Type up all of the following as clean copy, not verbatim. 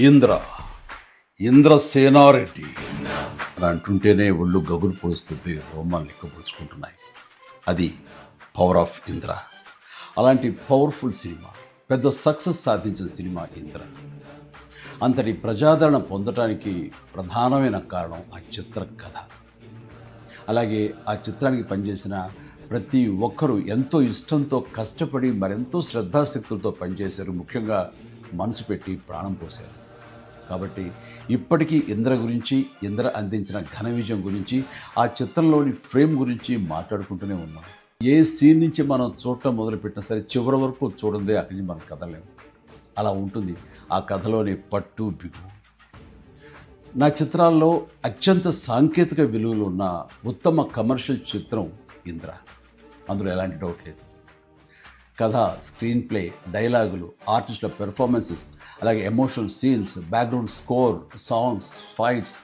ఇంద్ర ఇంద్రసేనారెడ్డి అని అంటుంటేనే ఒళ్ళు గగురు పొడుస్తుంది, రోమాలు లెక్కపరుచుకుంటున్నాయి. అది పవర్ ఆఫ్ ఇంద్ర. అలాంటి పవర్ఫుల్ సినిమా, పెద్ద సక్సెస్ సాధించిన సినిమా ఇంద్ర. అంతటి ప్రజాదరణ పొందటానికి ప్రధానమైన కారణం ఆ చిత్ర కథ. అలాగే ఆ చిత్రానికి పనిచేసిన ప్రతి ఒక్కరూ ఎంతో ఇష్టంతో కష్టపడి మరెంతో శ్రద్ధాశక్తులతో పనిచేశారు. ముఖ్యంగా మనసు పెట్టి ప్రాణం పోశారు. కాబట్టి ఇప్పటికీ ఇంద్ర గురించి, ఇంద్ర అందించిన ఘన విజయం గురించి, ఆ చిత్రంలోని ఫ్రేమ్ గురించి మాట్లాడుకుంటూనే ఉన్నాం. ఏ సీన్ నుంచి మనం చూడటం మొదలుపెట్టినా సరే చివరి వరకు చూడందే అక్కడి నుంచి మనం కదలేము. అలా ఉంటుంది ఆ కథలోని పట్టు బిగువు. నా చిత్రాల్లో అత్యంత సాంకేతిక విలువలు ఉన్న ఉత్తమ కమర్షియల్ చిత్రం ఇంద్ర. అందులో ఎలాంటి డౌట్ లేదు. కథ, స్క్రీన్ ప్లే, డైలాగులు, ఆర్టిస్టుల పెర్ఫార్మెన్సెస్, అలాగే emotional scenes, background score, songs, fights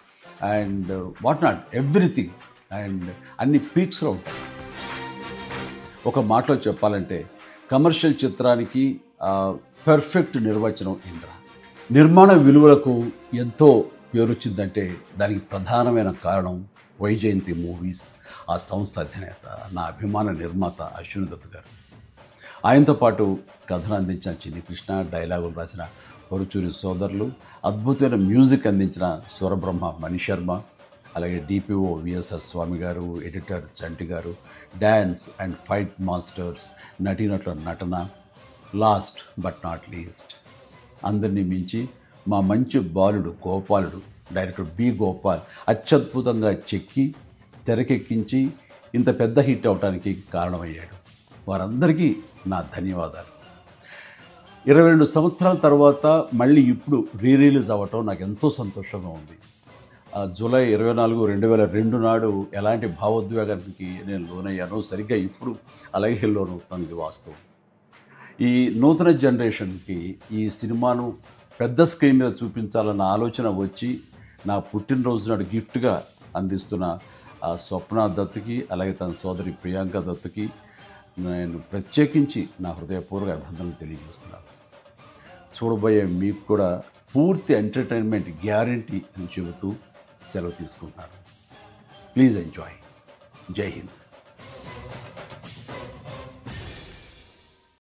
and what not, everything. And అన్ని పీక్స్లో ఉంటాయి. ఒక మాటలో చెప్పాలంటే కమర్షియల్ చిత్రానికి పర్ఫెక్ట్ నిర్వచనం ఇంద్ర. నిర్మాణ విలువలకు ఎంతో పేరొచ్చిందంటే దానికి ప్రధానమైన కారణం వైజయంతి మూవీస్, ఆ సంస్థ అధినేత, నా అభిమాన నిర్మాత అశ్విని దత్ గారు. ఆయనతో పాటు కథను అందించిన చిన్ని కృష్ణ, డైలాగులు రాసిన పరుచూరి సోదరులు, అద్భుతమైన మ్యూజిక్ అందించిన స్వరబ్రహ్మ మణిశర్మ, అలాగే డిపిఓ విఎస్ఆర్ స్వామి గారు, ఎడిటర్ చంటి గారు, డ్యాన్స్ అండ్ ఫైట్ మాస్టర్స్, నటీనటుల నటన, లాస్ట్ బట్ నాట్ లీస్ట్ అందరినీ మించి మా మంచి బాలుడు గోపాలుడు, డైరెక్టర్ బి గోపాల్ అత్యద్భుతంగా చెక్కి తెరకెక్కించి ఇంత పెద్ద హిట్ అవడానికి కారణమయ్యాడు. వారందరికీ నా ధన్యవాదాలు. 22 సంవత్సరాల తర్వాత మళ్ళీ ఇప్పుడు రిలీజ్ అవ్వటం నాకు ఎంతో సంతోషంగా ఉంది. జూలై 24, 2002 నాడు ఎలాంటి భావోద్వేగానికి నేను లోనయ్యానో సరిగ్గా ఇప్పుడు అలాగే లోనవుతాను. ఇది వాస్తవం. ఈ నూతన జనరేషన్కి ఈ సినిమాను పెద్ద స్క్రీన్ మీద చూపించాలన్న ఆలోచన వచ్చి నా పుట్టినరోజు నాడు గిఫ్ట్గా అందిస్తున్న స్వప్న దత్తుకి, అలాగే తన సోదరి ప్రియాంక దత్తుకి నేను ప్రత్యేకించి నా హృదయపూర్వక అభినందనలు తెలియజేస్తున్నాను. చూడబోయే మీకు కూడా పూర్తి ఎంటర్టైన్మెంట్ గ్యారంటీ అని చెబుతూ సెలవు తీసుకుంటున్నాను. Please enjoy. జై హింద్.